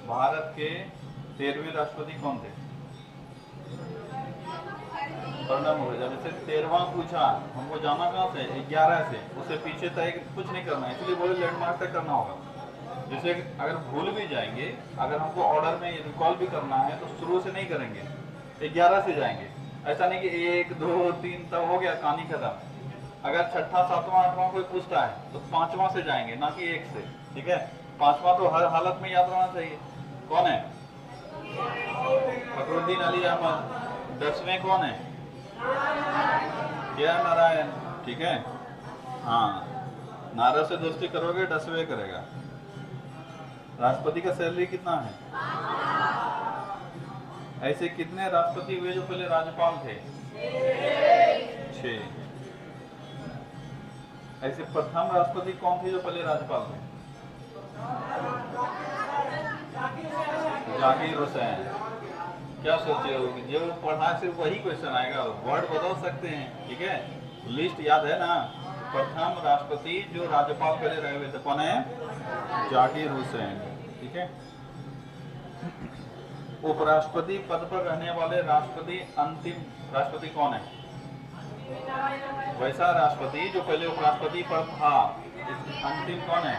भारत के 13वें राष्ट्रपति कौन थे? प्रणब मुखर्जी। जैसे 13वां पूछा, हमको जाना कहाँ से? 11 से, उससे पीछे तय कुछ नहीं करना है, इसलिए बोले लैंडमार्क तक करना होगा। जैसे अगर भूल भी जाएंगे, अगर हमको ऑर्डर में रिकॉल भी करना है तो शुरू से नहीं करेंगे, 11 से जाएंगे। ऐसा नहीं कि 1 2 3 तब हो गया कहानी खत्म। अगर छठा सातवां आठवां कोई पूछता है तो 5वां से जाएंगे, ना कि 1 से। ठीक है, 5वां तो हर हालत में याद रहना चाहिए। कौन है? फखरुद्दीन अली अहमद। 10वें कौन है? के.आर. नारायण। ठीक है, हाँ, नारा से दोस्ती करोगे 10वें करेगा। राष्ट्रपति का सैलरी कितना है? ऐसे कितने राष्ट्रपति हुए जो पहले राज्यपाल थे? 6। ऐसे प्रथम राष्ट्रपति कौन थे जो पहले राज्यपाल थे? जाकिर हुसैन। क्या सोचे हो? जो पढ़ा सिर्फ वही क्वेश्चन आएगा, वर्ड बदल सकते हैं। ठीक है, लिस्ट याद है ना? प्रथम राष्ट्रपति जो राज्यपाल पहले रहे हुए थे कौन है? जाकिर हुसैन। ठीक है, उपराष्ट्रपति पद पर रहने वाले राष्ट्रपति अंतिम राष्ट्रपति कौन है? वैसा राष्ट्रपति जो पहले उपराष्ट्रपति पर था, अंतिम कौन है?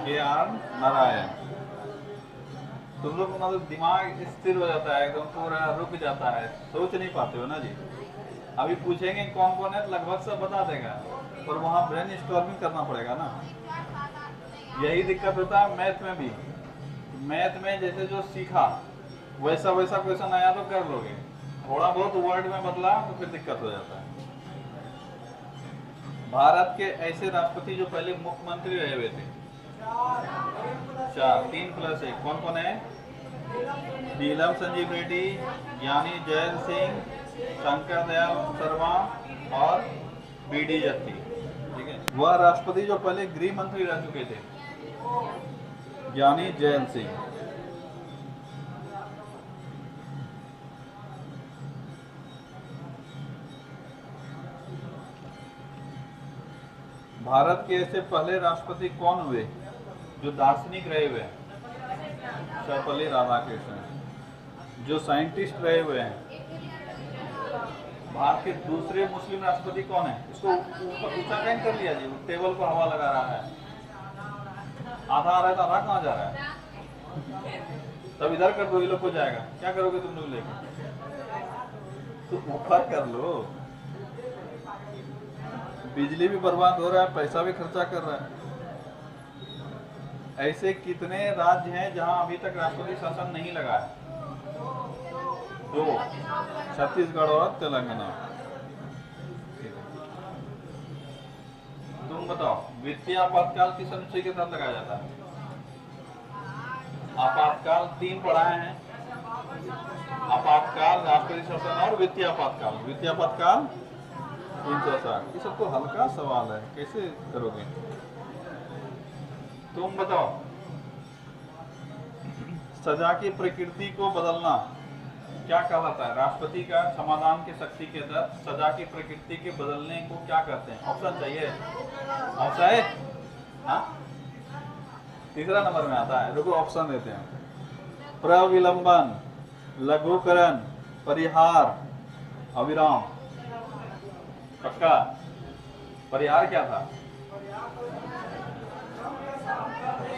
के.आर. नारायण। तुम लोग मतलब दिमाग स्थिर हो जाता है, एकदम पूरा रुक जाता है, सोच नहीं पाते हो ना जी। अभी पूछेंगे कौन कौन है तो लगभग सब बता देगा, पर वहाँ ब्रेन स्टॉर्मिंग करना पड़ेगा ना। यही दिक्कत होता है मैथ में भी। मैथ में जैसे जो सीखा वैसा वैसा क्वेश्चन आया तो कर लोगे, थोड़ा बहुत वर्ड में बदला तो फिर दिक्कत हो जाता है। भारत के ऐसे राष्ट्रपति जो पहले मुख्यमंत्री रहे हुए थे? 4। 3 + 1 कौन कौन है? नीलम संजीव रेड्डी, ज्ञानी जैल सिंह, शंकर दयाल शर्मा और बी.डी. जत्ती। ठीक है, वह राष्ट्रपति जो पहले गृह मंत्री रह चुके थे? ज्ञानी जैल सिंह। भारत के ऐसे पहले राष्ट्रपति कौन हुए जो दार्शनिक रहे हुए हैं? सर्वपल्ली राधाकृष्णन। जो साइंटिस्ट रहे हुए हैं? भारत के दूसरे मुस्लिम राष्ट्रपति कौन है? इसको ऊंचा कैन कर लिया जी, टेबल को हवा लगा रहा है। आधा आ रहा है तो आधा कहाँ जा रहा है? तब इधर कर दो, ये लोग को जाएगा। क्या करोगे तुम लोग लेकर? तो ऊपर कर लो। बिजली भी बर्बाद हो रहा है, पैसा भी खर्चा कर रहा है। ऐसे कितने राज्य हैं जहां अभी तक राष्ट्रपति शासन नहीं लगा है? 2, छत्तीसगढ़ और तेलंगाना। तुम बताओ, वित्तीय आपातकाल किस अनुच्छेद के तहत लगाया जाता है? आपातकाल 3 पढ़ाए हैं, आपातकाल, राष्ट्रपति शासन और वित्तीय आपातकाल। वित्तीय आपातकाल 360। ये सब तो हल्का सवाल है, कैसे करोगे? तुम बताओ, सजा की प्रकृति को बदलना क्या कहलाता है? राष्ट्रपति का समाधान की शक्ति के तहत सजा की प्रकृति के बदलने को क्या कहते हैं? ऑप्शन चाहिए? ऑप्शन है? हाँ, 3रा नंबर में आता है। रुको ऑप्शन देते हैं। प्रविलंबन, लघुकरण, परिहार, अविराम। पक्का? परिहार क्या था?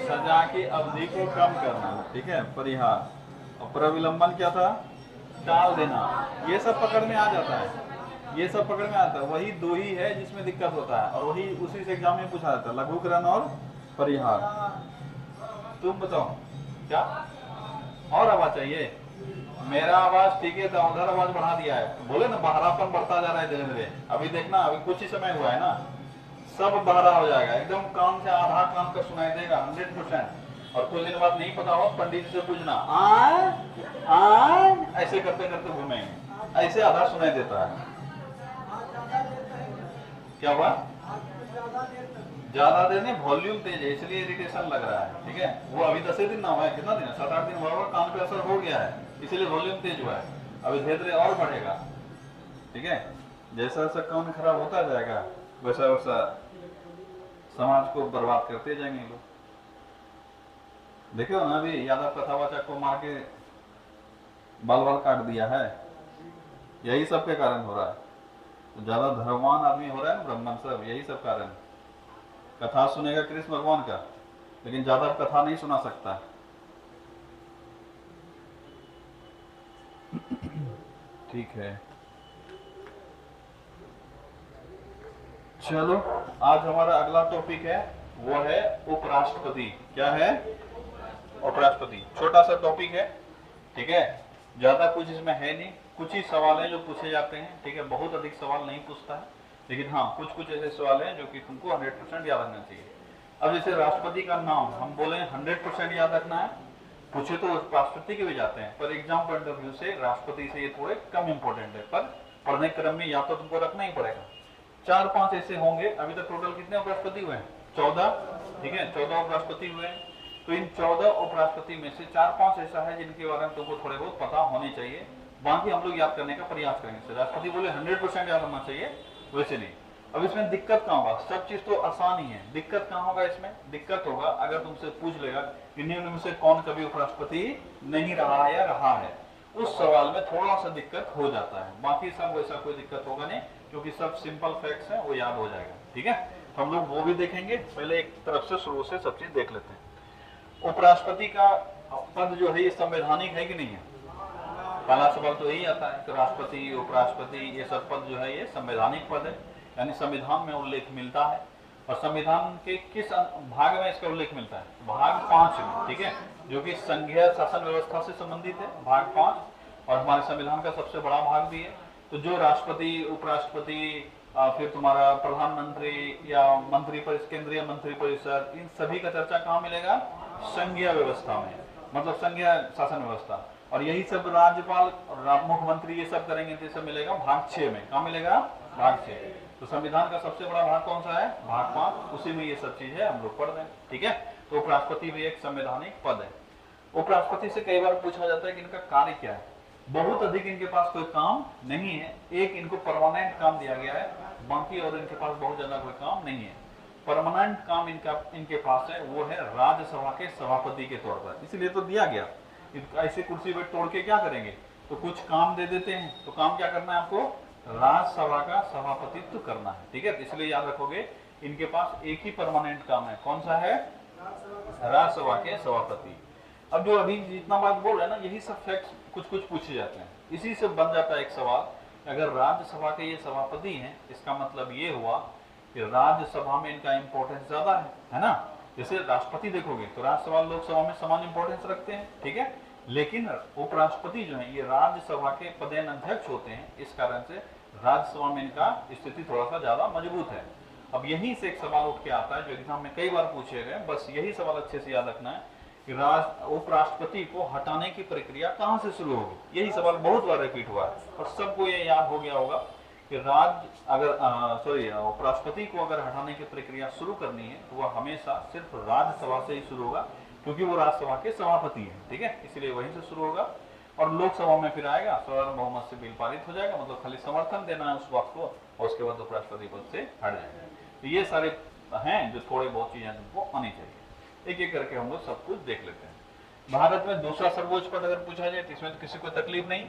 सजा की अवधि को कम करना। ठीक है, परिहार। और प्रविलंबन क्या था? टाल देना। ये सब पकड़ में आ जाता है, ये सब पकड़ में आता है। वही 2 ही है जिसमें दिक्कत होता है, और वही उसी से एग्जाम में पूछा जाता है, लघुकरण और परिहार। तुम बताओ क्या और आवाज चाहिए? मेरा आवाज ठीक है, तो उधर आवाज बढ़ा दिया है। बोले ना बहरापन बढ़ता जा रहा है धीरे धीरे। अभी देखना, अभी कुछ ही समय हुआ है ना, सब बहरा हो जाएगा, एकदम कान से आधा कान का सुनाई देगा 100%। और कुछ दिन बाद नहीं पता हो, पंडित से पूछना, ऐसे करते करते घूमेंगे, ऐसे आधा सुनाई देता है। क्या हुआ? ज्यादा देर नहीं, वॉल्यूम तेज है इसलिए इरिटेशन लग रहा है। ठीक है, वो अभी 10 दिन ना हुआ है, कितना दिन है? 7-8 दिन हुआ होगा, कान पे असर हो गया है, इसीलिए वॉल्यूम तेज हुआ है। अभी धीरे धीरे और बढ़ेगा। ठीक है, जैसा जैसा कान खराब होता जाएगा वैसा वैसा समाज को बर्बाद करते जाएंगे लोग। देखो ना, अभी यादव कथावाचक को मार के बाल बाल काट दिया है, यही सब के कारण हो रहा है। तो ज्यादा धर्मवान आदमी हो रहा है ना ब्राह्मण सब, यही सब कारण। कथा सुनेगा कृष्ण भगवान का, लेकिन ज्यादा कथा नहीं सुना सकता। ठीक है, चलो आज हमारा अगला टॉपिक है, वो है उपराष्ट्रपति। क्या है? उपराष्ट्रपति। छोटा सा टॉपिक है, ठीक है, ज्यादा कुछ इसमें है नहीं, कुछ ही सवाल है जो पूछे जाते हैं, ठीक है, बहुत अधिक सवाल नहीं पूछता है, लेकिन हाँ कुछ कुछ ऐसे सवाल हैं जो कि तुमको 100% याद रखना चाहिए। अब जैसे राष्ट्रपति का नाम हम बोले 100% याद रखना है, पूछे तो राष्ट्रपति के भी जाते हैं, पर एग्जाम पॉइंट ऑफ व्यू से राष्ट्रपति से ये थोड़े कम इंपॉर्टेंट है, पर पढ़ने क्रम में या तो तुमको रखना ही पड़ेगा। 4-5 ऐसे होंगे। अभी तक टोटल कितने उपराष्ट्रपति हुए हैं? 14, ठीक है, 14 उपराष्ट्रपति हुए हैं। तो इन 14 उपराष्ट्रपति में से 4-5 ऐसा है जिनके बारे में तुमको थोड़े बहुत पता होने चाहिए, बाकी हम लोग याद करने का प्रयास करेंगे। राष्ट्रपति बोले 100% याद होना चाहिए, वैसे नहीं। अब इसमें दिक्कत कहाँ होगा? सब चीज तो आसान ही है, दिक्कत कहाँ होगा इसमें? दिक्कत होगा अगर तुमसे पूछ लेगा कि निम्न में से कौन कभी उपराष्ट्रपति नहीं रहा है या रहा है, उस सवाल में थोड़ा सा दिक्कत हो जाता है। बाकी सब वैसा कोई दिक्कत होगा नहीं, क्योंकि सब सिंपल फैक्ट्स हैं, वो याद हो जाएगा, ठीक है। तो हम लोग वो भी देखेंगे, पहले एक तरफ से शुरू से सब चीज देख लेते हैं। उपराष्ट्रपति का पद जो है ये संवैधानिक है कि नहीं है? पहला सवाल तो यही आता है कि राष्ट्रपति, उपराष्ट्रपति, ये सब पद जो है ये संवैधानिक पद है, यानी संविधान में उल्लेख मिलता है। और संविधान के किस भाग में इसका उल्लेख मिलता है? भाग 5 में, ठीक है, जो कि संघीय शासन व्यवस्था से संबंधित है, भाग 5, और हमारे संविधान का सबसे बड़ा भाग भी है। तो जो राष्ट्रपति, उपराष्ट्रपति, फिर तुम्हारा प्रधानमंत्री या मंत्री परिषद, केंद्रीय मंत्री परिषद, इन सभी का चर्चा कहाँ मिलेगा? संघीय व्यवस्था में, मतलब संघीय शासन व्यवस्था। और यही सब राज्यपाल, मुख्यमंत्री ये सब करेंगे तो सब मिलेगा भाग 6 में। कहाँ मिलेगा? भाग 6। तो संविधान का सबसे बड़ा भाग कौन सा है? भाग 5, उसी में ये सब चीज है, हम लोग पढ़ रहे हैं, ठीक है। तो उपराष्ट्रपति भी एक संवैधानिक पद है। उपराष्ट्रपति से कई बार पूछा जाता है कि इनका कार्य क्या है। बहुत अधिक इनके पास कोई काम नहीं है, एक इनको परमानेंट काम दिया गया है, बाकी और इनके पास बहुत ज्यादा कोई काम नहीं है। परमानेंट काम इनके पास है, वो है राज्यसभा के सभापति के तौर पर, इसलिए तो दिया गया। ऐसे कुर्सी पे तोड़ के क्या करेंगे? तो कुछ काम दे देते हैं, तो काम क्या करना है आपको? राज्यसभा का सभापतित्व करना है, ठीक है। इसलिए याद रखोगे इनके पास एक ही परमानेंट काम है, कौन सा है? राज्यसभा के सभापति। अब जो अभी जितना बात बोल रहे हैं ना, यही सब फैक्ट्स कुछ कुछ पूछे जाते हैं, इसी से बन जाता है एक सवाल। अगर राज्यसभा के ये सभापति हैं, इसका मतलब ये हुआ कि राज्यसभा में इनका इंपॉर्टेंस ज्यादा है ना। जैसे राष्ट्रपति देखोगे तो राज्यसभा लोकसभा में समान इंपॉर्टेंस रखते हैं, ठीक है, लेकिन उपराष्ट्रपति जो है ये राज्यसभा के पदेन अध्यक्ष होते हैं, इस कारण से राज्यसभा में इनका स्थिति थोड़ा सा ज्यादा मजबूत है। अब यहीं से एक सवाल उठ के आता है जो एग्जाम में कई बार पूछे गए, बस यही सवाल अच्छे से याद रखना है कि उपराष्ट्रपति को हटाने की प्रक्रिया कहां से शुरू होगी। यही सवाल बहुत बार रिपीट हुआ है और सबको ये याद हो गया होगा कि उपराष्ट्रपति को अगर हटाने की प्रक्रिया शुरू करनी है तो वह हमेशा सिर्फ राज्यसभा से ही शुरू होगा, क्योंकि वो राज्यसभा के सभापति हैं, ठीक है, इसलिए वहीं से शुरू होगा। और लोकसभा में फिर आएगा, साधारण बहुमत से बिल पारित हो जाएगा, मतलब खाली समर्थन देना है उस वक्त को, और उसके बाद उपराष्ट्रपति पद से हट जाएंगे। तो ये सारे हैं जो थोड़े बहुत चीजें तुमको आनी चाहिए। एक एक करके हम लोग सब कुछ देख लेते हैं। भारत में दूसरा सर्वोच्च पद अगर पूछा जाए तो इसमें तो किसी को तकलीफ नहीं।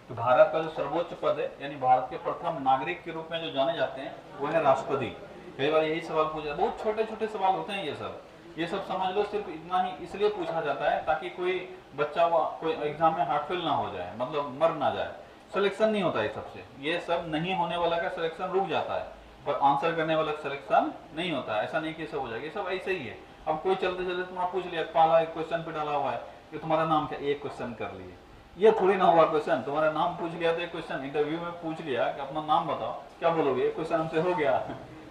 तो भारत का जो सर्वोच्च पद है, यानी भारत के प्रथम नागरिक के रूप में जो जाने जाते हैं, वो है राष्ट्रपति। कई बार यही सवाल पूछा, बहुत छोटे छोटे सवाल होते हैं ये सब समझ लो, सिर्फ इतना ही इसलिए पूछा जाता है ताकि कोई बच्चा कोई एग्जाम में हार्टफेल ना हो जाए, मतलब मर ना जाए। सिलेक्शन नहीं होता है सबसे, ये सब नहीं होने वाला का सिलेक्शन रुक जाता है, पर आंसर करने वाला सिलेक्शन नहीं होता है। ऐसा नहीं कि सब हो जाएगा, ये सब ऐसे ही है। अब कोई चलते चलते तुम्हारा पूछ लिया, पहला एक क्वेश्चन पे डाला हुआ है कि तुम्हारा नाम क्या, एक क्वेश्चन कर लिए, ये थोड़ी ना हुआ क्वेश्चन। तुम्हारा नाम पूछ लिया तो एक क्वेश्चन, इंटरव्यू में पूछ लिया कि अपना नाम बताओ, क्या बोलोगे, एक क्वेश्चन हमसे हो गया,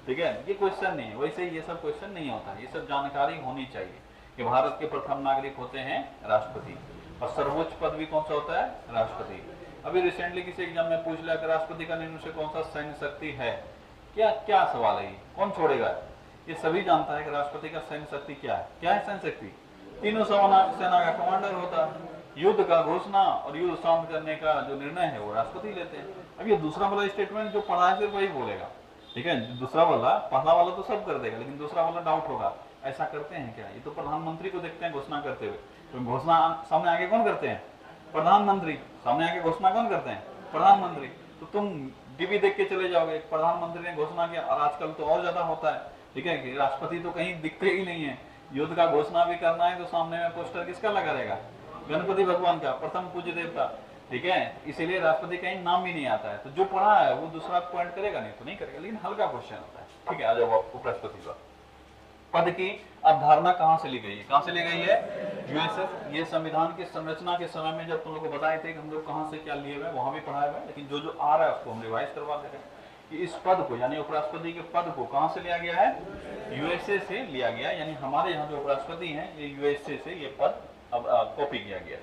ठीक है, ये क्वेश्चन नहीं है। वैसे ही ये सब क्वेश्चन नहीं होता है, ये सब जानकारी होनी चाहिए कि भारत के प्रथम नागरिक होते हैं राष्ट्रपति, और सर्वोच्च पद भी कौन सा होता है? राष्ट्रपति। अभी रिसेंटली किसी एग्जाम में पूछ लिया कि राष्ट्रपति का निम्न से कौन सा सैन्य शक्ति है, क्या क्या सवाल है, कौन छोड़ेगा? ये सभी जानता है कि राष्ट्रपति का सैन्य शक्ति क्या है। क्या है सैन्य शक्ति? तीनों सेना का कमांडर होता है, युद्ध का घोषणा और युद्ध शांत करने का जो निर्णय है वो राष्ट्रपति लेते हैं। अब ये दूसरा वाला स्टेटमेंट जो पढ़ा है सिर्फ वही बोलेगा, ठीक है, दूसरा वाला, पहला वाला तो सब कर देगा, लेकिन दूसरा वाला डाउट होगा ऐसा करते हैं क्या? ये तो प्रधानमंत्री को देखते हैं घोषणा करते हुए, तो घोषणा सामने आके कौन करते हैं? प्रधानमंत्री। सामने आके घोषणा कौन करते हैं? प्रधानमंत्री। तो तुम टीवी देख के चले जाओगे, प्रधानमंत्री ने घोषणा किया, और आजकल तो और ज्यादा होता है, ठीक है, कि राष्ट्रपति तो कहीं दिखते ही नहीं है। युद्ध का घोषणा भी करना है तो सामने में पोस्टर किसका लगा रहेगा? गणपति भगवान का, प्रथम पूज्य देवता, ठीक है। इसीलिए राष्ट्रपति कहीं नाम भी नहीं आता है। तो जो पढ़ा है वो दूसरा पॉइंट करेगा नहीं तो नहीं करेगा, लेकिन हल्का क्वेश्चन होता है, ठीक है। आ जाओ उपराष्ट्रपति का पद की अवधारणा कहाँ से ली गई है? कहाँ से ली गई है? यूएसएस। ये संविधान की संरचना के समय में जब तुम लोग को बताए थे कि हम लोग कहाँ से क्या लिए हुए, वहां भी पढ़ाए हुए, लेकिन जो जो आ रहा है उसको हम रिवाइज करवा दे रहे हैं कि इस पद को यानी उपराष्ट्रपति के पद को कहाँ से लिया गया है? यूएसए से लिया गया, यानी हमारे यहाँ जो उपराष्ट्रपति हैं ये यूएसए से ये पद अब कॉपी किया गया।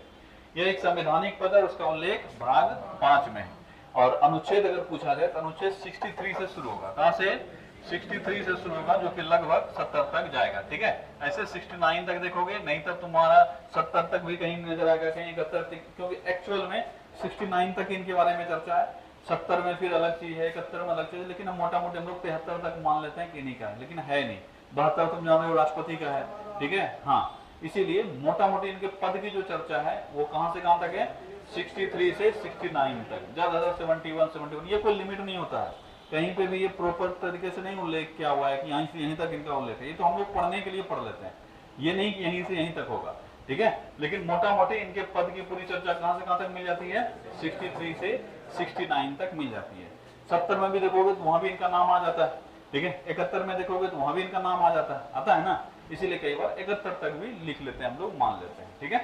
यह एक संवैधानिक पद है, उसका उल्लेख भाग 5 में है। और अनुच्छेद अगर पूछा जाए तो अनुच्छेद 63 से शुरू होगा। कहाँ से? 63 से शुरू होगा, जो कि लगभग 70 तक जाएगा, ठीक है। ऐसे 69 तक देखोगे, नहीं तो तुम्हारा 70 तक भी कहीं नजर आएगा, कहीं 71 तक, क्योंकि एक्चुअल में 69 तक इनके बारे में चर्चा है, 70 में फिर अलग चीज है, 71 में अलग चीज है, लेकिन हम मोटा मोटी हम लोग 73 तक मान लेते हैं कि इन्हीं का है, लेकिन है नहीं। 72 तुम जान रहे हो राष्ट्रपति का है, ठीक है, हाँ। इसीलिए मोटा मोटी इनके पद की जो चर्चा है वो कहां से कहां तक है? 63 से 69 तक, ज्यादा 71, 71, ये कोई लिमिट नहीं होता है, कहीं पे भी ये प्रॉपर तरीके से नहीं उल्लेख किया हुआ है कि यहीं से यहीं तक इनका उल्लेख है। ये तो हम लोग पढ़ने के लिए पढ़ लेते हैं, ये नहीं कि यहीं से यहीं तक होगा, ठीक है। लेकिन मोटा मोटी इनके पद की पूरी चर्चा कहां से कहां तक मिल जाती है? 63 से 69 तक मिल जाती है। 70 में भी देखोगे तो वहां भी इनका नाम आ जाता है, ठीक है। 71 में देखोगे तो वहां भी इनका नाम आ आता है ना। इसीलिए कई बार 71 तक भी लिख लेते हैं हम लोग, मान लेते हैं, ठीक है।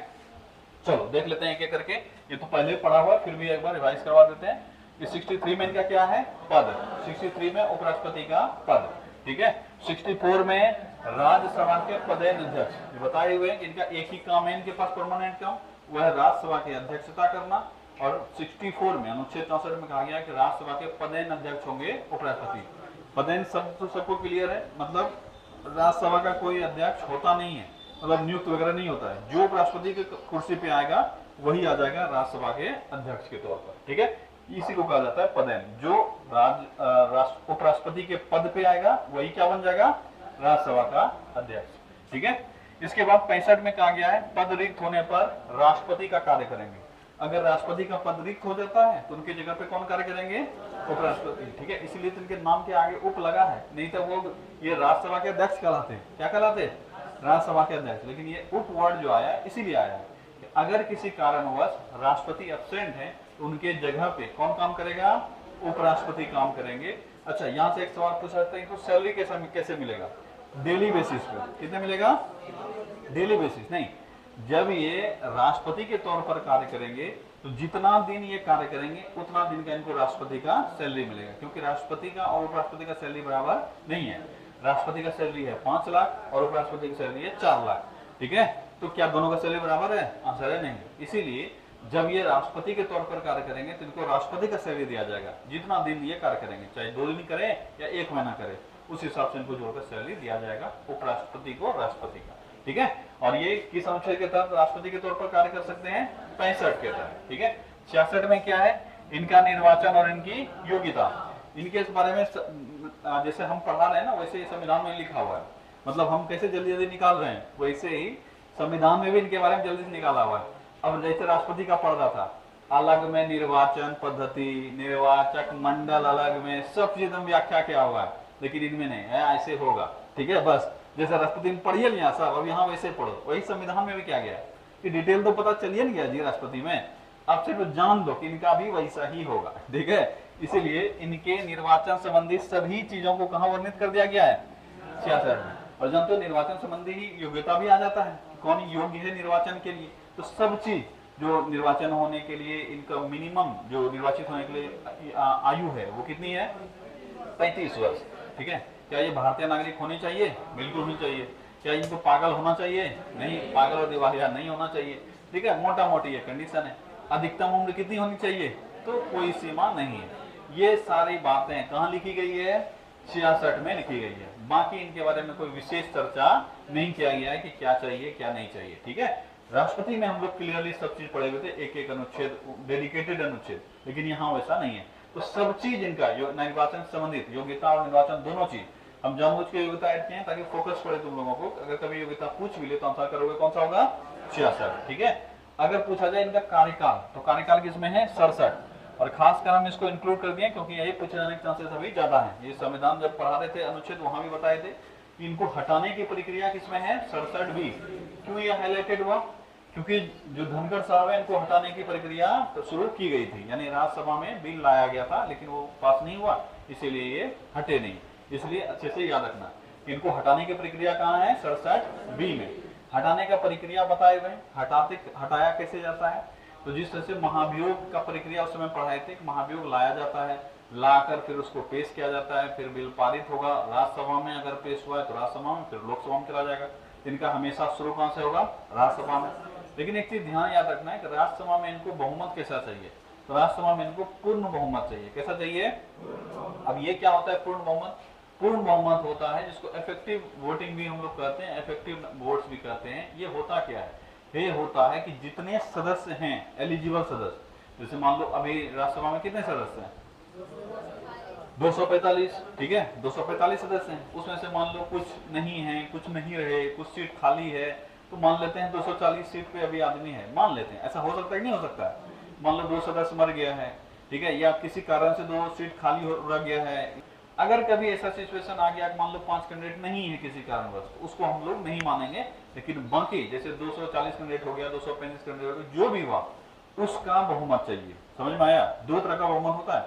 चलो देख लेते हैं एक एक करके, ये तो पहले पढ़ा हुआ, फिर भी एक बार रिवाइज करवा देते हैं। 63 में इनका क्या है? पद। 63 में उपराष्ट्रपति का पद, ठीक है। 64 में राज्यसभा के पदेन अध्यक्ष बताए हुए हैं कि इनका एक ही काम है इनके पास परमानेंट काम, वह राज्यसभा की अध्यक्षता करना। और 64 में अनुच्छेद 64 में कहा गया है कि राज्यसभा के पदेन अध्यक्ष होंगे उपराष्ट्रपति। पदेन शब्द तो सबको क्लियर है, मतलब राज्यसभा का कोई अध्यक्ष होता नहीं है, मतलब नियुक्त वगैरह नहीं होता है, जो उपराष्ट्रपति की कुर्सी पे आएगा वही आ जाएगा राज्यसभा के अध्यक्ष के तौर पर, ठीक है। इसी को कहा जाता है पदेन। जो उपराष्ट्रपति के पद पे आएगा वही क्या बन जाएगा? राज्यसभा का अध्यक्ष, ठीक है। इसके बाद 65 में कहा गया है पद रिक्त होने पर राष्ट्रपति का कार्य करेंगे। अगर राष्ट्रपति का पद रिक्त हो जाता है तो उनकी जगह पे कौन कार्य करेंगे? उपराष्ट्रपति, ठीक है। इसलिए तो इनके नाम के आगे उप लगा है, नहीं तो वो ये राज्यसभा के अध्यक्ष कहलाते हैं। क्या कहलाते? राज्यसभा के अध्यक्ष। लेकिन ये उप वर्ड जो आया इसीलिए आया है कि अगर किसी कारणवश राष्ट्रपति एब्सेंट है तो उनके जगह पे कौन काम करेगा? उपराष्ट्रपति काम करेंगे। अच्छा, यहाँ से एक सवाल पूछ सकते हैं, तो सैलरी कैसे मिलेगा? डेली बेसिस पे। कितने मिलेगा? डेली बेसिस नहीं, जब ये राष्ट्रपति के तौर पर कार्य करेंगे तो जितना दिन ये कार्य करेंगे उतना दिन का इनको राष्ट्रपति का सैलरी मिलेगा, क्योंकि राष्ट्रपति का और उपराष्ट्रपति का सैलरी बराबर नहीं है। राष्ट्रपति का सैलरी है 5 लाख और उपराष्ट्रपति की सैलरी है 4 लाख, ठीक है। तो क्या दोनों का सैलरी बराबर है? आंसर है नहीं। इसीलिए जब ये राष्ट्रपति के तौर पर कार्य करेंगे तो इनको राष्ट्रपति का सैलरी दिया जाएगा, जितना दिन ये कार्य करेंगे, चाहे 2 दिन करे या 1 महीना करे, उस हिसाब से इनको जोड़कर सैलरी दिया जाएगा उपराष्ट्रपति को, राष्ट्रपति का, ठीक है। और ये किस अनुच्छेद के तहत राष्ट्रपति के तौर पर कार्य कर सकते हैं? 65 के तहत, ठीक है। 66 में क्या है? इनका निर्वाचन और इनकी योग्यता। इनके इस बारे में जैसे हम पढ़ा रहे हैं ना, वैसे ही संविधान में लिखा हुआ है, मतलब हम कैसे जल्दी जल्दी निकाल रहे हैं वैसे ही संविधान में भी इनके बारे में जल्दी से निकाला हुआ है। अब जैसे राष्ट्रपति का पढ़ रहा था, अलग में निर्वाचन पद्धति, निर्वाचक मंडल अलग में, सब चीज में व्याख्या किया हुआ है, लेकिन इनमें नहीं है, ऐसे होगा, ठीक है। बस जैसे राष्ट्रपति में पढ़िए लिया सब, अब यहाँ वैसे पढ़ो, वही संविधान में भी क्या गया कि डिटेल तो पता चलिए नहीं गया जी राष्ट्रपति में, अब सिर्फ जान दो कि इनका भी वैसा ही होगा, ठीक है। इसीलिए इनके निर्वाचन संबंधी सभी चीजों को कहाँ वर्णित कर दिया गया है? 66 में। और जानते हो निर्वाचन संबंधी योग्यता भी आ जाता है, कौन योग्य है निर्वाचन के लिए। तो सब चीज जो निर्वाचन होने के लिए इनका मिनिमम जो निर्वाचित होने के लिए आयु है वो कितनी है? 35 वर्ष, ठीक है। क्या ये भारतीय नागरिक होने चाहिए? बिल्कुल नहीं चाहिए। क्या इनको पागल होना चाहिए? नहीं, पागल और दिवालिया नहीं होना चाहिए, ठीक है। मोटा मोटी ये कंडीशन है। अधिकतम उम्र कितनी होनी चाहिए? तो कोई सीमा नहीं है। ये सारी बातें कहाँ लिखी गई है? 66 में लिखी गई है। बाकी इनके बारे में कोई विशेष चर्चा नहीं किया गया है कि क्या चाहिए क्या नहीं चाहिए, ठीक है। राष्ट्रपति में हम लोग क्लियरली सब चीज पढ़े हुए थे, एक एक अनुच्छेद, डेडिकेटेड अनुच्छेद, लेकिन यहाँ वैसा नहीं है। तो सब चीज इनका निर्वाचन संबंधित योग्यता और निर्वाचन दोनों चीज हम जानबूझ के योग्यता ऐड किए हैं ताकि फोकस पड़े तुम लोगों को। अगर कभी योग्यता पूछ भी ले तो आंसर करोगे कौन सा होगा, 66। ठीक है, अगर पूछा जाए इनका कार्यकाल तो कार्यकाल किसमें है, 67। और खासकर हम इसको इंक्लूड कर दिए क्योंकि यही पूछे जाने के चांसेस अभी ज्यादा है। ये संविधान जब पढ़ा रहे थे अनुच्छेद वहां भी बताए थे कि इनको हटाने की प्रक्रिया किसमें है, 67B। क्यों ये हाईलाइटेड हुआ, क्योंकि जो धनखड़ साहब है इनको हटाने की प्रक्रिया तो शुरू की गई थी, यानी राज्यसभा में बिल लाया गया था लेकिन वो पास नहीं हुआ, इसीलिए ये हटे नहीं। इसलिए अच्छे से याद रखना, इनको हटाने की प्रक्रिया कहाँ है, 67B में। हटाने का प्रक्रिया बताए हुए, हटाया कैसे जाता है, तो जिस तरह से महाभियोग का प्रक्रिया उस समय पढ़ाए थे, महाभियोग लाया जाता है, लाकर फिर उसको पेश किया जाता है, फिर बिल पारित होगा राज्यसभा में, अगर पेश हुआ है तो राज्यसभा में, फिर लोकसभा में चला जाएगा। इनका हमेशा शुरू कहां से होगा, राज्यसभा में। लेकिन एक चीज ध्यान याद रखना है कि राज्यसभा में इनको बहुमत कैसा चाहिए, तो राज्यसभा में इनको पूर्ण बहुमत चाहिए। कैसा चाहिए, अब ये क्या होता है पूर्ण बहुमत, पूर्ण बहुमत होता है जिसको इफेक्टिव वोटिंग भी हम लोग कहते हैं, इफेक्टिव वोट्स भी कहते हैं। ये होता क्या है, ये होता है कि जितने सदस्य हैं एलिजिबल सदस्य, जैसे मान लो अभी राज्यसभा में कितने सदस्य हैं, 245। ठीक है, 245 सदस्य हैं, उसमें से मान लो कुछ नहीं है, कुछ नहीं रहे, कुछ सीट खाली है, तो मान लेते हैं 240 सीट पे अभी आदमी है, मान लेते हैं। ऐसा हो सकता है नहीं हो सकता है, मान लो 2 सदस्य मर गया है, ठीक है, या किसी कारण से 2 सीट खाली रह गया है। अगर कभी ऐसा सिचुएशन आ गया मान लो 5 कैंडिडेट नहीं है किसी कारणवश, तो उसको हम लोग नहीं मानेंगे। लेकिन बाकी जैसे 240 कैंडिडेट हो गया, 235 कैंडिडेट हो गया, जो भी हुआ उसका बहुमत चाहिए। समझ में आया, 2 तरह का बहुमत होता है।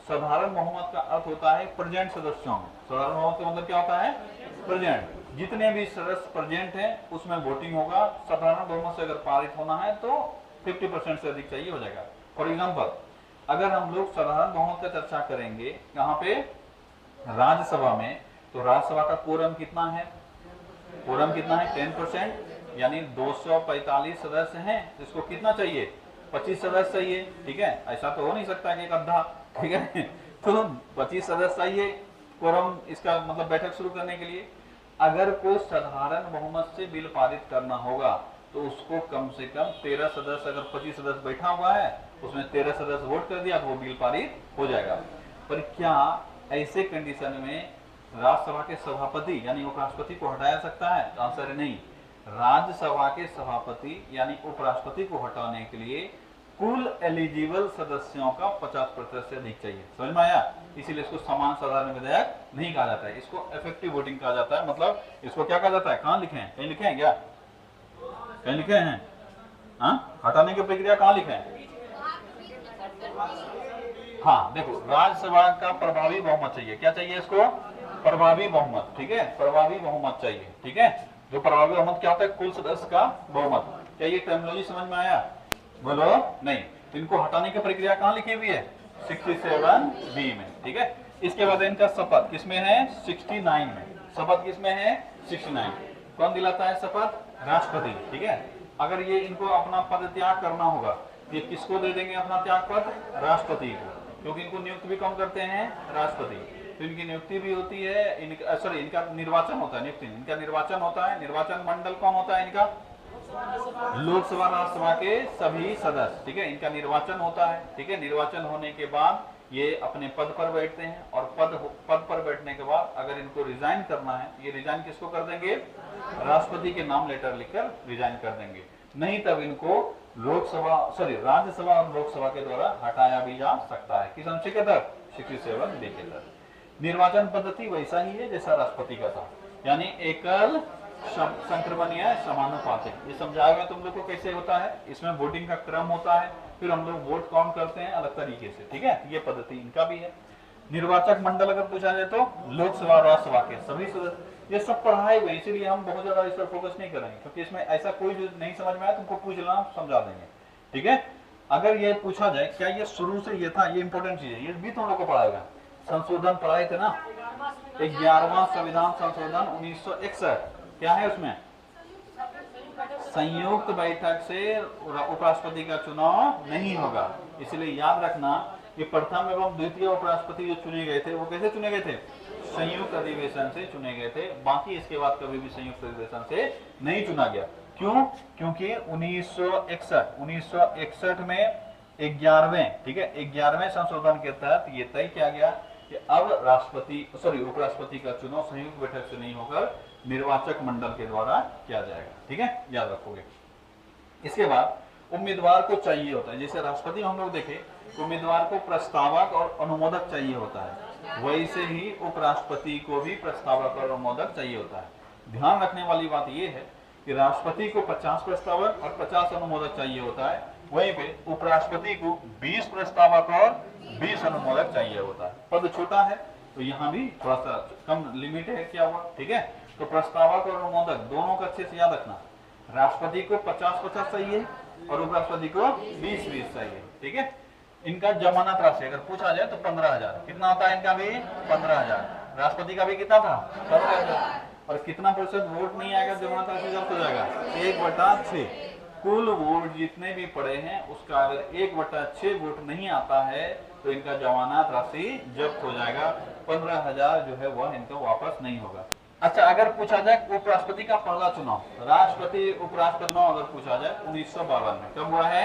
साधारण बहुमत का अर्थ होता है प्रेजेंट सदस्यों में, साधारण बहुमत का मतलब क्या होता है, प्रेजेंट, जितने भी सदस्य प्रेजेंट हैं उसमें वोटिंग होगा। साधारण बहुमत से अगर पारित होना है तो 50% से अधिक चाहिए, हो जाएगा। फॉर एग्जाम्पल अगर हम लोग साधारण बहुमत का चर्चा करेंगे यहाँ पे राज्यसभा में, तो राज्यसभा का कोरम कितना है, कोरम कितना है 10%, यानी 245 सदस्य हैं, इसको कितना चाहिए, 25 सदस्य चाहिए। ठीक है, ऐसा तो हो नहीं सकता कि एक अद्धा, ठीक है, तो 25 सदस्य चाहिए कोरम, इसका मतलब बैठक शुरू करने के लिए। अगर कोई साधारण बहुमत से बिल पारित करना होगा तो उसको कम से कम 13 सदस्य, अगर 25 सदस्य बैठा हुआ है उसमें 13 सदस्य वोट कर दिया तो वो बिल पारित हो जाएगा। पर क्या ऐसे कंडीशन में राज्यसभा के सभापति यानी उपराष्ट्रपति को हटाया सकता है, आंसर है नहीं। राज्यसभा के सभापति यानी उपराष्ट्रपति को हटाने के लिए कुल एलिजिबल सदस्यों का 50% से अधिक चाहिए। समझ में आया, इसीलिए इसको समान साधारण विधेयक नहीं कहा जाता है, इसको इफेक्टिव वोटिंग कहा जाता है। मतलब इसको क्या कहा जाता है, कहां लिखे हैं, कहीं लिखे हैं क्या, कहीं लिखे हैं, हाँ, हटाने की प्रक्रिया कहां लिखे हैं, हाँ देखो, राज्यसभा का प्रभावी बहुमत चाहिए। क्या चाहिए इसको, प्रभावी बहुमत। ठीक है, प्रभावी बहुमत चाहिए। ठीक है, जो प्रभावी बहुमत क्या होता है, कुल सदस्य का बहुमत। क्या ये टर्मिनोलॉजी समझ में आया, बोलो नहीं। तो इनको हटाने की प्रक्रिया कहां लिखी हुई है, 67B में। ठीक है, इसके बाद इनका शपथ किसमें है, 69 में। शपथ किसमें है, 69। कौन दिलाता है शपथ, राष्ट्रपति। ठीक है, अगर ये इनको अपना पद त्याग करना होगा, ये किसको दे देंगे अपना त्याग पद, राष्ट्रपति को, क्योंकि इनको नियुक्त भी कौन करते हैं, राष्ट्रपति। तो इनकी नियुक्ति भी होती है, इनका निर्वाचन होता है, नियुक्ति, इनका निर्वाचन होता है। निर्वाचन मंडल कौन होता है इनका, लोकसभा राज्यसभा के सभी सदस्य। ठीक है, इनका निर्वाचन होता है। ठीक है, निर्वाचन होने के बाद ये अपने पद पर बैठते हैं, और पद पर बैठने के बाद अगर इनको रिजाइन करना है, ये रिजाइन किसको कर देंगे, राष्ट्रपति के नाम लेटर लिखकर रिजाइन कर देंगे। नहीं तब इनको राज्यसभा और लोकसभा के द्वारा हटाया भी जा सकता है। किस अनुच्छेद के तहत, 67B के तहत। निर्वाचन पद्धति वैसा ही है जैसा राष्ट्रपति का था, यानी एकल संक्रमणीय समानुपातिक। ये समझाया तुम लोग को कैसे होता है, इसमें वोटिंग का क्रम होता है, फिर हम लोग वोट काउंट करते हैं अलग तरीके से। ठीक है, ये पद्धति इनका भी है। निर्वाचक मंडल अगर पूछा जाए तो लोकसभा और राज्यसभा के सभी सदस्य, ये सब पढ़ाए हुए, इसीलिए हम बहुत ज्यादा इस पर फोकस नहीं करेंगे, क्योंकि इसमें ऐसा कोई जो नहीं समझ में आया तुमको पूछ लेना, समझा देंगे। ठीक है, अगर ये पूछा जाए क्या ये शुरू से ये था, ये इंपॉर्टेंट चीज है, ये भी तुम लोग को पढ़ाएगा। संशोधन पढ़ाए थे ना, 11वां संविधान संशोधन 1961, क्या है उसमें, संयुक्त बैठक से उपराष्ट्रपति का चुनाव नहीं होगा। इसलिए याद रखना कि प्रथम एवं द्वितीय उपराष्ट्रपति जो चुने गए थे वो कैसे चुने गए थे, संयुक्त अधिवेशन से चुने गए थे। बाकी इसके बाद कभी भी संयुक्त अधिवेशन से नहीं चुना गया। क्यों, क्योंकि 1961 में 11वें, ठीक है, 11वें संशोधन के तहत ये तय किया गया कि अब उपराष्ट्रपति का चुनाव संयुक्त बैठक से नहीं होकर निर्वाचक मंडल के द्वारा किया जाएगा। ठीक है, याद रखोगे। इसके बाद उम्मीदवार को चाहिए होता है, जैसे राष्ट्रपति में हम लोग देखें उम्मीदवार को प्रस्तावक और अनुमोदक चाहिए होता है, वैसे ही उपराष्ट्रपति को भी प्रस्तावक और अनुमोदक चाहिए होता है। ध्यान रखने वाली बात यह है कि राष्ट्रपति को 50 प्रस्तावक और 50 अनुमोदक चाहिए होता है, वहीं पे उपराष्ट्रपति को 20 प्रस्तावक और 20 अनुमोदक चाहिए होता है। पद छोटा है तो यहाँ भी थोड़ा सा कम लिमिट है, क्या हुआ। ठीक है, तो प्रस्तावक और अनुमोदक दोनों का अच्छे से याद रखना। राष्ट्रपति को 50-50 चाहिए और उपराष्ट्रपति को 20-20 चाहिए। ठीक है, इनका जमानत राशि अगर पूछा जाए तो 15,000 कितना होता है, इनका भी 15,000, राष्ट्रपति का भी कितना था 15,000। और कितना प्रतिशत वोट नहीं आएगा जमानत राशि जब्त हो जाएगा 1/6। कुल वोट जितने भी पड़े हैं उसका अगर 1/6 वोट नहीं आता है तो इनका जमानत राशि जब्त हो जाएगा। 15,000 जो है वह इनका वापस नहीं होगा। अच्छा, अगर पूछा जाए उपराष्ट्रपति का पहला चुनाव, राष्ट्रपति उपराष्ट्रपति चुनाव अगर पूछा जाए 1952 में, कब हुआ है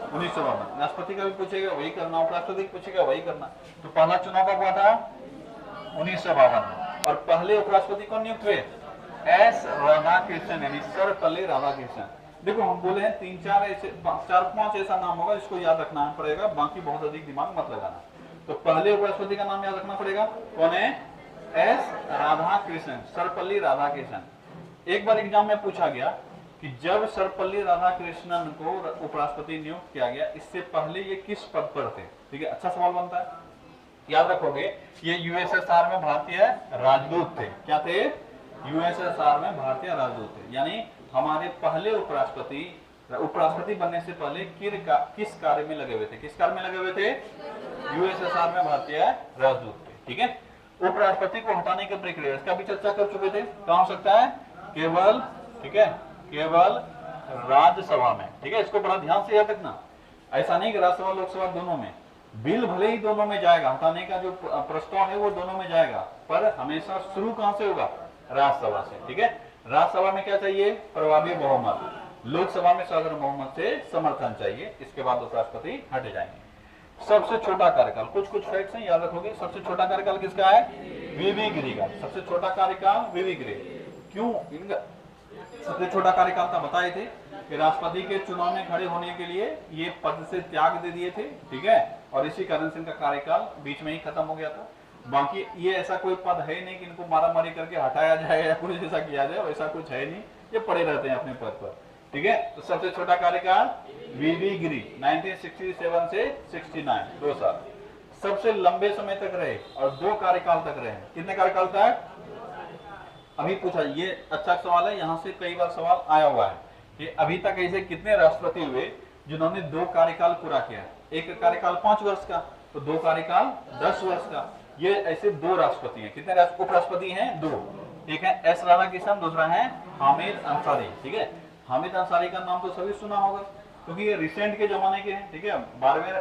1952। राष्ट्रपति का भी पूछेगा वही करना, उपराष्ट्रपति पूछेगा वही करना। तो पहला चुनाव कब हुआ था 1952 में। और पहले उपराष्ट्रपति कौन नियुक्त हुए, एस राधाकृष्णन, यानी सर्वपल्ली राधाकृष्णन। देखो हम बोले हैं 4-5 ऐसा नाम होगा जिसको याद रखना पड़ेगा, बाकी बहुत अधिक दिमाग मत लगाना। तो पहले उपराष्ट्रपति का नाम याद रखना पड़ेगा, कौन है, एस राधाकृष्णन, सर्वपल्ली राधाकृष्णन। एक बार एग्जाम में पूछा गया कि जब सर्वपल्ली राधाकृष्णन को उपराष्ट्रपति नियुक्त किया गया, इससे पहले ये किस पद पर थे। ठीक है, अच्छा सवाल बनता है, याद रखोगे। ये यूएसएसआर में भारतीय राजदूत थे। क्या थे, यूएसएसआर में भारतीय राजदूत थे। यानी हमारे पहले उपराष्ट्रपति बनने से पहले किस कार्य में लगे हुए थे, किस कार्य में लगे हुए थे, यूएसएसआर में भारतीय राजदूत थे। ठीक है, उपराष्ट्रपति को हटाने की प्रक्रिया इसका भी चर्चा कर चुके थे। कहाँ हो सकता है, केवल, ठीक है, केवल राज्यसभा में। ठीक है, इसको बड़ा ध्यान से याद रखना। ऐसा नहीं कि राज्यसभा लोकसभा दोनों में, बिल भले ही दोनों में जाएगा, हटाने का जो प्रस्ताव है वो दोनों में जाएगा, पर हमेशा शुरू कहां से होगा, राज्यसभा से। ठीक है, राज्यसभा में क्या चाहिए, प्रभावी बहुमत, लोकसभा में साधारण बहुमत से समर्थन चाहिए, इसके बाद उपराष्ट्रपति हटे जाएंगे। सबसे छोटा कार्यकाल, कुछ फैक्ट्स हैं याद रखोगे। सबसे छोटा कार्यकाल किसका है, वीवी गिरी का। सबसे छोटा कार्यकाल वीवी गिरी। क्यों इनका सबसे छोटा कार्यकाल था, बताए थे कि राष्ट्रपति के चुनाव में खड़े होने के लिए ये पद से त्याग दे दिए थे। ठीक है, और इसी कारण से इनका कार्यकाल बीच में ही खत्म हो गया था। बाकी ये ऐसा कोई पद है नहीं कि इनको मारामारी करके हटाया जाए या कुछ ऐसा किया जाए, वैसा कुछ है नहीं, ये पड़े रहते हैं अपने पद पर। ठीक है, तो सबसे छोटा कार्यकाल वीवी गिरी 1967 से 69, 2 साल। सबसे लंबे समय तक रहे और 2 कार्यकाल तक रहे। कितने कार्यकाल तक, अभी पूछा, ये अच्छा सवाल है, यहाँ से कई बार सवाल आया हुआ है कि अभी तक ऐसे कितने राष्ट्रपति हुए जिन्होंने 2 कार्यकाल पूरा किया। एक कार्यकाल 5 वर्ष का, तो 2 कार्यकाल 10 वर्ष का। ये ऐसे 2 राष्ट्रपति हैं। कितने उपराष्ट्रपति हैं, 2। एक है एस राधाकृष्णन, दूसरा है हामिद अंसारी। ठीक है, हामिद अंसारी का नाम तो सभी सुना होगा क्योंकि ये रिसेंट के जमाने के हैं। ठीक है, 12वें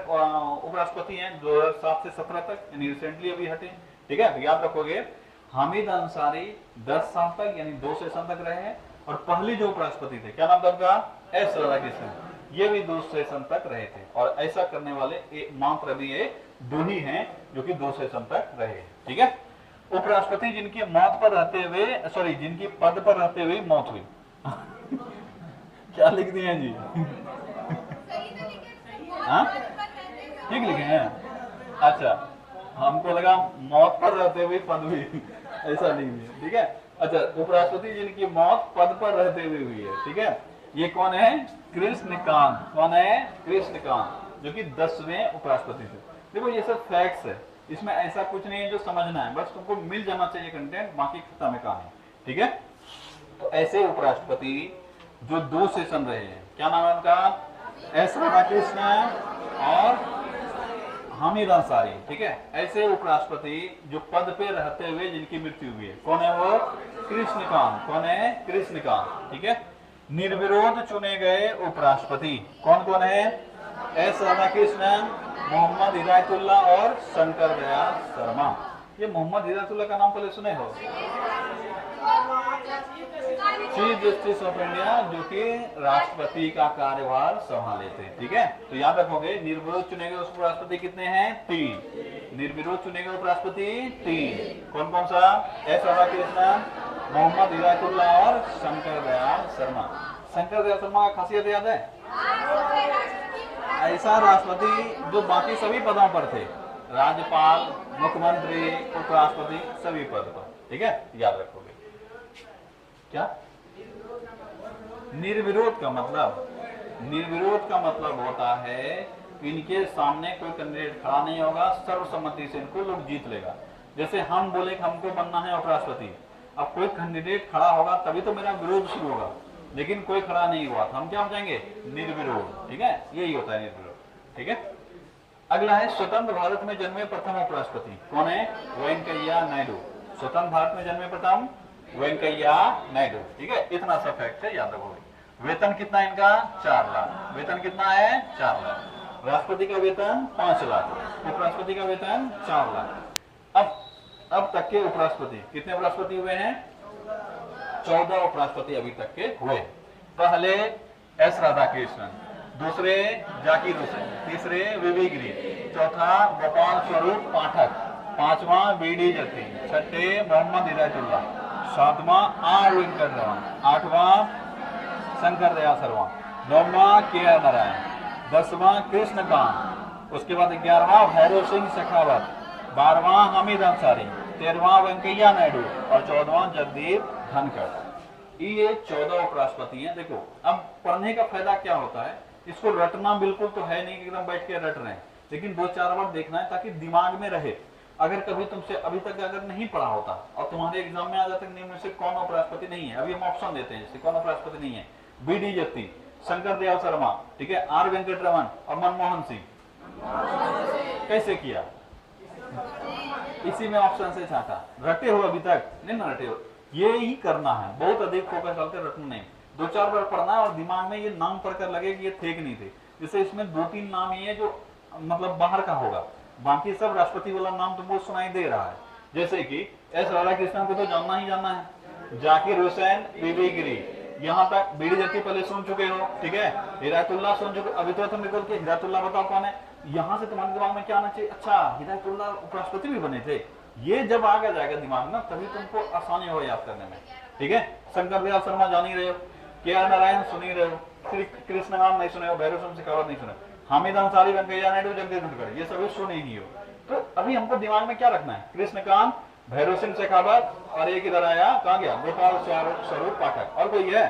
उपराष्ट्रपति हैं 2007 से 17 तक, यानी रिसेंटली अभी हटे। ठीक है, याद रखोगे हामिद अंसारी 10 साल तक यानी 2 सेशन तक रहे हैं। और पहले जो उपराष्ट्रपति थे, क्या नाम था उनका, एस राधाकृष्णन, ये भी 2 सेशन तक रहे थे। और ऐसा करने वाले मात्र अभी ये 2 ही हैं जो कि 2 सेशन तक रहे। ठीक है, उपराष्ट्रपति जिनकी मौत पर रहते हुए, जिनकी पद पर रहते हुए मौत हुई क्या लिख दिए हैं जी हाँ, ठीक लिखे हैं। अच्छा, हमको लगा मौत पर रहते हुए पद हुई ऐसा लिख दिया। ठीक है, अच्छा, उपराष्ट्रपति जिनकी मौत पद पर रहते हुए हुई है। ठीक है, ये कौन है, कृष्णकांत। कौन है, कृष्णकांत, जो कि 10वें उपराष्ट्रपति थे। देखो ये सब फैक्ट्स है, इसमें ऐसा कुछ नहीं है जो समझना है, बस तुमको मिल जाना चाहिए कंटेंट, बाकी खत्म है कहानी। ठीक है, तो ऐसे उपराष्ट्रपति जो 2 सेशन रहे हैं, क्या नाम है उनका, एस राधाकृष्णन और हामिद अंसारी। ठीक है, ऐसे उपराष्ट्रपति जो पद पे रहते हुए जिनकी मृत्यु हुई है, कौन है वो, कृष्णकांत। कौन है, कृष्णकांत। ठीक है, निर्विरोध चुने गए उपराष्ट्रपति कौन कौन है, एस राधाकृष्णन, मोहम्मद हिदायतुल्लाह और शंकर दयाल शर्मा। ये मोहम्मद हिदायतुल्लाह का नाम पहले सुने हो, चीफ जस्टिस ऑफ इंडिया, जो कि राष्ट्रपति का कार्यभार संभाले थे। ठीक है, तो याद रखोगे निर्विरोध चुने गए उपराष्ट्रपति कितने हैं? 3। निर्विरोध चुने गए उपराष्ट्रपति 3। कौन कौन सा? एस राधाकृष्णन, मोहम्मद हिदायतुल्लाह और शंकर दयाल शर्मा। शंकर दयाल शर्मा का खासियत याद है? ऐसा राष्ट्रपति जो बाकी सभी पदों पर थे, राज्यपाल, मुख्यमंत्री, उपराष्ट्रपति, सभी पद पर। ठीक है, याद रखोगे। क्या निर्विरोध का मतलब? निर्विरोध का मतलब होता है कि इनके सामने कोई कैंडिडेट खड़ा नहीं होगा, सर्वसम्मति से इनको लोग जीत लेगा। जैसे हम बोले कि हमको बनना है उपराष्ट्रपति, अब कोई कैंडिडेट खड़ा होगा तभी तो मेरा विरोध शुरू होगा, लेकिन कोई खड़ा नहीं हुआ तो हम क्या हो जाएंगे? निर्विरोध। ठीक है, यही होता है निर्विरोध। ठीक है, अगला है स्वतंत्र भारत में जन्मे प्रथम उपराष्ट्रपति। कौन है? वेंकैया नायडू। स्वतंत्र भारत में जन्मे प्रथम वेंकैया नायडू। ठीक है, इतना सा फैक्ट है, याद रखोगे। वेतन कितना इनका? 4 लाख। वेतन कितना है? 4 लाख। राष्ट्रपति का वेतन 5 लाख, उपराष्ट्रपति का वेतन 4 लाख। अब तक के उपराष्ट्रपति कितने उपराष्ट्रपति हुए हैं? 14 उपराष्ट्रपति अभी तक के हुए। पहले एस राधाकृष्णन, दूसरे जाकिर हुसैन, तीसरे वीवी गिरी, चौथा गोपाल स्वरूप पाठक, पांचवा बीडी जत्ती, छठे मोहम्मद हिदायतुल्लाह, सातवां आर वेंकटरमन, आठवां शंकर दयाल शर्मा, नौवां के आर नारायण, 10वां कृष्णकांत, उसके बाद 11वां भैरव सिंह शेखावत, 12वां हामिद अंसारी, 13वां वेंकैया नायडू और 14वां जगदीप धनखड़। ये 14 उपराष्ट्रपति हैं। देखो, अब पढ़ने का फायदा क्या होता है? इसको रटना बिल्कुल तो है नहीं कि एकदम बैठ के रट रहे हैं, लेकिन 2-4 बार देखना है ताकि दिमाग में रहे। अगर कभी तुमसे अभी तक अगर नहीं पढ़ा होता और तुम्हारे एग्जाम में आ जाता निम्न में से कौन उपराष्ट्रपति नहीं है, अभी हम ऑप्शन देते हैं जैसे कौन उपराष्ट्रपति नहीं है, बीडी जत्ती, शंकर दयाल शर्मा, ठीक है, आर वेंकटरमन और मनमोहन सिंह। कैसे किया? इसी में ऑप्शन से छाटा। रटे हो अभी तक? नहीं ना रटे हो, ये ही करना है। बहुत अधिक फोकस डालते रटना नहीं, 2-4 बार पढ़ना है और दिमाग में ये नाम पढ़कर लगे कि ये थे कि नहीं थे। जैसे इसमें 2-3 नाम ही है जो मतलब बाहर का होगा, बाकी सब राष्ट्रपति वाला नाम तुमको सुनाई दे रहा है। जैसे कि एस राधाकृष्णन को तो जानना ही जानना है, जाकिर हुसैन, वीवी गिरी, यहाँ तक बीडी जत्ती पहले सुन चुके हो। ठीक है, हिदायतुल्लाह सुन चुके, अभी तो तुम निकल के हिदायतुल्लाह बताओ कौन है। यहाँ से तुम्हारे दिमाग में क्या आना चाहिए? अच्छा, हिदायतुल्लाह उपराष्ट्रपति भी बने थे। ये जब आगे जाएगा दिमाग में तभी तुमको आसानी हो याद करने में। ठीक है, शंकर दयाल शर्मा जान ही रहे हो, के आर नारायण सुन ही रहे हो, कृष्णकांत नहीं सुने हो, भैरव सिंह शेखावत नहीं सुने, हामिद अंसारी, वेंकैया नायडू, जगदीप धनखड़, ये सभी सुने ही हो। तो अभी हमको दिमाग में क्या रखना है? कृष्णकांत, भैरव सिंह शेखावत और एक इधर आया, कहाँ गया? गोपाल स्वरूप पाठक। और कोई है?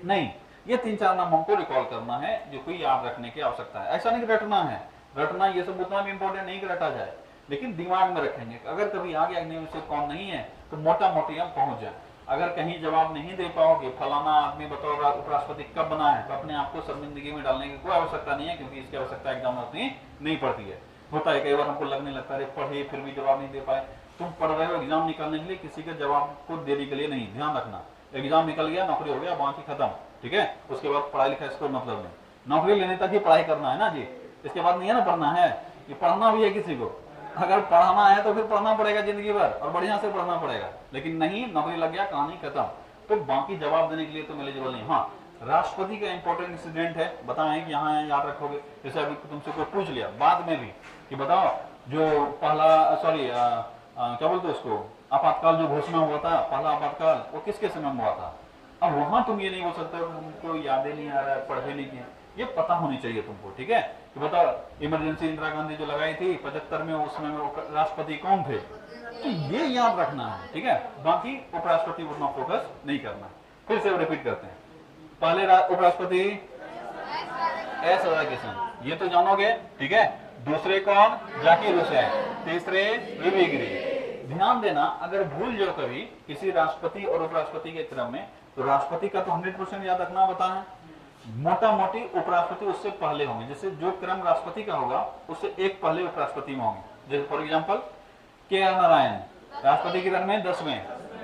नहीं। ये 3-4 नाम हमको रिकॉल करना है जो कोई याद रखने की आवश्यकता है। ऐसा नहीं रटना है, रटना ये सब उतना भी इंपॉर्टेंट नहीं कि रटा जाए, लेकिन दिमाग में रखेंगे। अगर कभी आगे एग्जाम से कौन नहीं है तो मोटा मोटी हम पहुंच जाए। अगर कहीं जवाब नहीं दे पाओगे, फलाना आदमी बताओ उपराष्ट्रपति कब बना है, तो अपने आप को शर्मिंदगी में डालने की कोई आवश्यकता नहीं है, क्योंकि इसकी आवश्यकता एग्जाम में उतनी नहीं पड़ती है। होता है कई बार हमको लगने लगता है पढ़े फिर भी जवाब नहीं दे पाए। तुम पढ़ रहे हो एग्जाम निकालने के लिए, किसी के जवाब को देने के लिए नहीं। ध्यान रखना, एग्जाम निकल गया, नौकरी हो गया, बाकी खत्म। ठीक है, उसके बाद पढ़ाई लिखाई इसको मतलब नहीं, नौकरी लेने तक ही पढ़ाई करना है ना जी, इसके बाद नहीं है ना पढ़ना है। ये पढ़ना भी है किसी को, अगर पढ़ाना है तो फिर पढ़ना पड़ेगा जिंदगी भर और बढ़िया से पढ़ना पड़ेगा, लेकिन नहीं, नौकरी लग गया, कहानी खत्म। तो बाकी जवाब देने के लिए तो एलिजिबल नहीं। हाँ, राष्ट्रपति का इंपॉर्टेंट इंसिडेंट है, बताएं कि यहाँ याद रखोगे। जैसे अभी तुमसे कोई पूछ लिया बाद में भी कि बताओ जो पहला क्या बोलते उसको, आपातकाल जो घोषणा हुआ था, पहला आपातकाल, वो किसके समय में हुआ था? अब वहां तुम ये नहीं बोल सकते तुमको यादें नहीं आ रहा है, पढ़े नहीं किया, ये पता होनी चाहिए तुमको। ठीक है, कि बताओ इमरजेंसी इंदिरा गांधी जो लगाई थी 75 में, उसमें राष्ट्रपति कौन थे, तो ये याद रखना है। ठीक है, बाकी उपराष्ट्रपति उतना फोकस नहीं करना। फिर से रिपीट करते हैं। पहले उपराष्ट्रपति एस राधाकृष्णन, ये तो जानोगे। ठीक है, दूसरे कौन? जाकिर हुसैन, तीसरे वीवी गिरी। ध्यान देना, अगर भूल जाओ कभी किसी राष्ट्रपति और उपराष्ट्रपति के क्रम में, तो राष्ट्रपति का तो 100% याद रखना बता है, मोटा मोटी उपराष्ट्रपति उससे पहले होंगे। जैसे जो क्रम राष्ट्रपति का होगा उससे एक पहले उपराष्ट्रपति में होंगे। जैसे फॉर एग्जांपल के आर नारायण राष्ट्रपति के क्रम में 10वें,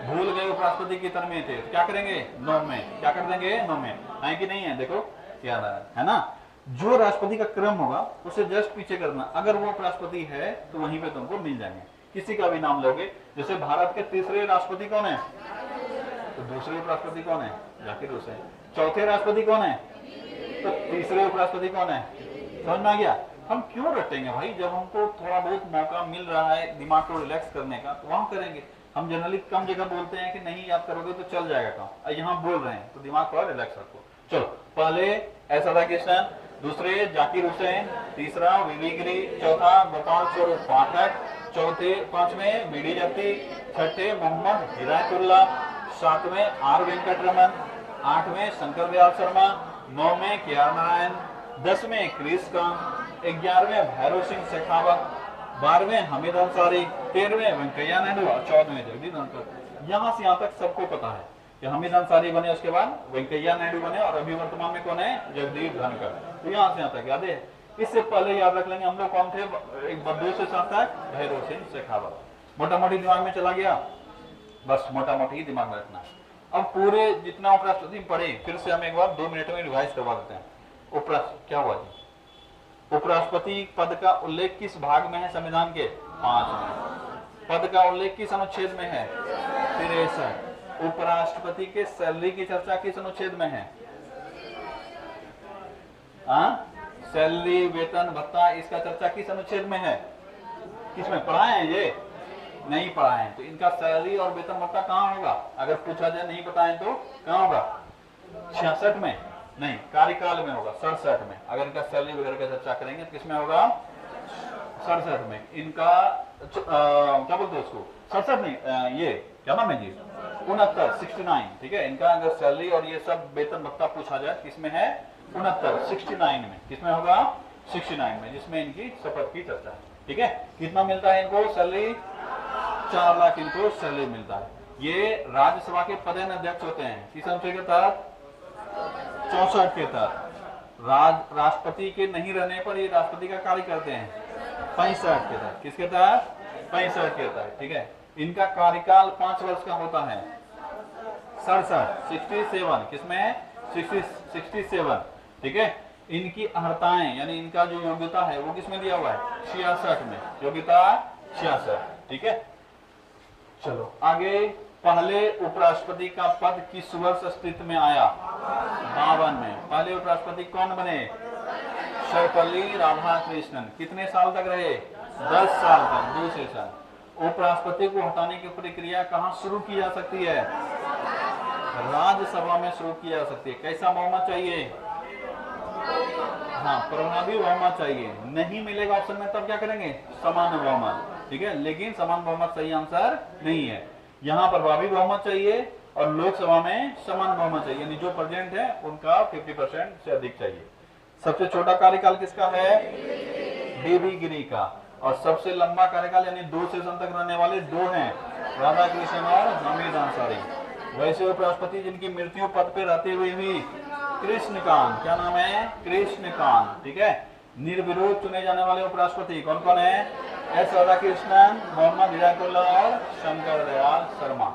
भूल गए उपराष्ट्रपति के क्रम में थे, तो क्या करेंगे? 9वें। क्या कर देंगे? 9वें। है कि नहीं है? देखो के आर नारायण, है ना। जो राष्ट्रपति का क्रम होगा उसे जस्ट पीछे करना, अगर वो उपराष्ट्रपति है तो वहीं पे तुमको मिल जाएंगे। किसी का भी नाम लोगे, जैसे भारत के तीसरे राष्ट्रपति कौन है? तो दूसरे उपराष्ट्रपति कौन है? जाकिर हुसैन। चौथे राष्ट्रपति कौन है? तो तीसरे उपराष्ट्रपति कौन है? समझ में आ गया? हम क्यों रटेंगे भाई, जब हमको थोड़ा बहुत मौका मिल रहा है दिमाग को रिलैक्स करने का तो वहां करेंगे। हम जनरली कम जगह बोलते हैं कि नहीं याद करोगे तो चल जाएगा काम, यहाँ बोल रहे हैं तो दिमाग थोड़ा रिलैक्स रखो। चलो, पहले एस राधाकृष्णन, दूसरे जाकिर हुसैन, तीसरा वीवी गिरी, चौथा गोपाल स्वरूप पाठक, चौथे पांचवें बीडी जत्ती, छठे मोहम्मद हिदायतुल्लाह, सातवें आर वेंकटरमन, आठवें शंकर दयाल शर्मा, नौवें के आर नारायण, 10वें क्रिस कांत, 11वें भैरव सिंह शेखावत, 12वें हामिद अंसारी, 13वें वेंकैया नायडू और 14वें जगदीप धनखड़। यहाँ से यहाँ तक सबको पता है कि हामिद अंसारी बने, उसके बाद वेंकैया नायडू बने और अभी वर्तमान में कौन है? जगदीप धनखड़। तो यहाँ से यहाँ तक याद है। इससे पहले याद रख लेंगे हम लोग कौन थे, एक बद्दू से साथ तक भैरव सिंह शेखावत। मोटा मोटी दिमाग में चला गया, बस मोटा मोटी दिमाग में रखना। अब पूरे जितना उपराष्ट्रपति पढ़े फिर से हम एक बार 2 मिनट में रिवाइज करवा देते हैं। उपराष्ट्रपति क्या हुआ जी? उपराष्ट्रपति पद का उल्लेख किस भाग में है संविधान के? 5 में। पद का उल्लेख किस अनुच्छेद में है? 63। उपराष्ट्रपति के सैलरी की चर्चा किस अनुच्छेद में है? सैलरी, वेतन, भत्ता, इसका चर्चा किस अनुच्छेद में है? किसमें पढ़ाए हैं? ये नहीं पढ़ाए हैं। तो इनका सैलरी और वेतन भत्ता कहाँ होगा? अगर पूछा जाए नहीं बताए तो कहाँ होगा? 66 में नहीं, कार्यकाल में होगा, 67 में। अगर इनका सैलरी वगैरह की चर्चा करेंगे तो किसमें होगा? 67 में। इनका क्या बोलते हैं उसको? 67 नहीं, ये क्या नाम है जी? 69, 69, ठीक है। इनका अगर सैलरी और ये सब वेतन भत्ता पूछा जाए किसमें है? 69, 69 में। किसमें होगा? 69 में, जिसमें इनकी शपथ की चर्चा है, ठीक है। कितना मिलता है इनको सैलरी? 4 लाख इनको सैलरी मिलता है। ये राज्यसभा के पदेन अध्यक्ष होते हैं किस अनुच्छेद के तहत? 64 के तहत। राष्ट्रपति के नहीं रहने पर ये राष्ट्रपति का कार्य करते हैं 65 के तहत। किसके तहत? 65 के तहत, ठीक है। इनका कार्यकाल 5 वर्ष का होता है। 67, किसमें? 67, ठीक है। इनकी अर्हताएं यानी इनका जो योग्यता है वो किसमें दिया हुआ है? 66 में। योग्यता 66, ठीक है। चलो आगे, पहले उपराष्ट्रपति का पद किस वर्ष अस्तित्व में आया? 52 में। पहले उपराष्ट्रपति कौन बने? सर्वपल्ली राधाकृष्णन। कितने साल तक रहे? 10 साल तक, 2 सेशन। उपराष्ट्रपति को हटाने की प्रक्रिया कहाँ शुरू की जा सकती है? राज्यसभा में शुरू की जा सकती है। कैसा बहुमत चाहिए? हाँ, प्रभावी बहुमत चाहिए। नहीं मिलेगा ऑप्शन में तब क्या करेंगे? सामान्य बहुमत, ठीक है। लेकिन समान बहुमत सही आंसर नहीं है। यहाँ प्रभावी बहुमत चाहिए और लोकसभा में समान बहुमत चाहिए, यानी जो प्रेजेंट है उनका 50% से अधिक चाहिए। सबसे छोटा कार्यकाल किसका है? डीवी गिरी का। और सबसे लंबा कार्यकाल यानी 2 सेशन तक रहने वाले 2 हैं, राधाकृष्णन और हामिद अंसारी। वैसे उपराष्ट्रपति जिनकी मृत्यु पद पे रहते हुए हुई, कृष्णकांत। क्या नाम है? कृष्णकांत, ठीक है। निर्विरोध चुने जाने वाले उपराष्ट्रपति कौन कौन है? एस राधाकृष्णन, मोहम्मद हिदायतुल्लाह और शंकर दयाल शर्मा।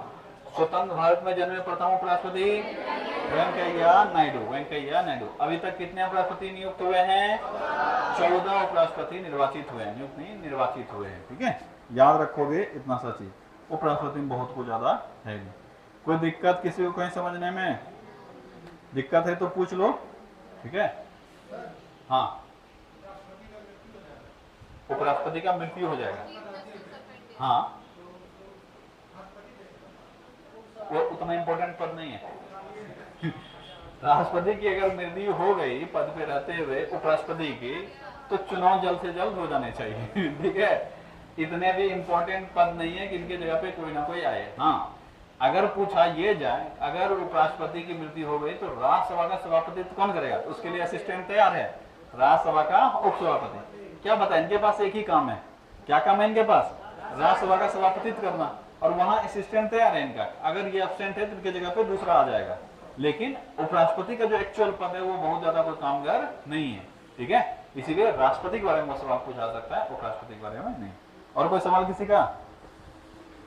स्वतंत्र भारत में जन्मे प्रथम उपराष्ट्रपति वेंकैया नायडू। अभी तक कितने उपराष्ट्रपति नियुक्त हुए हैं? 14 उपराष्ट्रपति निर्वाचित हुए हैं, नियुक्त नहीं, निर्वाचित हुए हैं, ठीक है। याद रखोगे इतना सा चीज। उपराष्ट्रपति में बहुत कुछ ज्यादा है नहीं। कोई दिक्कत किसी को कहीं समझने में? दिक्कत है तो पूछ लो, ठीक है। हाँ, उपराष्ट्रपति का मृत्यु हो जाएगा, हाँ, वो उतना इंपॉर्टेंट पद नहीं है। राष्ट्रपति की अगर मृत्यु हो गई पद पे रहते हुए उपराष्ट्रपति की, तो चुनाव जल्द से जल्द हो जाने चाहिए, ठीक है। इतने भी इंपॉर्टेंट पद नहीं है कि इनके जगह पे कोई ना कोई आए। हाँ, अगर पूछा ये जाए, अगर उपराष्ट्रपति की मृत्यु हो गई तो राज्यसभा का सभापतित्व कौन करेगा? उसके लिए असिस्टेंट तैयार है, राज्यसभा का उपसभापति। क्या पता, इनके पास एक ही काम है। क्या काम है इनके पास? राज्यसभा का सभापतित्व करना, और वहां असिस्टेंट तैयार है इनका। अगर ये एब्सेंट है तो इनके जगह पे दूसरा आ जाएगा। लेकिन उपराष्ट्रपति का जो एक्चुअल पद है वो बहुत ज्यादा कोई कामगार नहीं है, ठीक है। इसीलिए राष्ट्रपति के बारे में सवाल पूछा जा सकता है, उपराष्ट्रपति के बारे में नहीं। और कोई सवाल किसी का?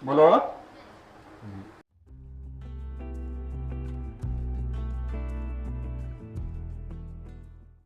बोलो।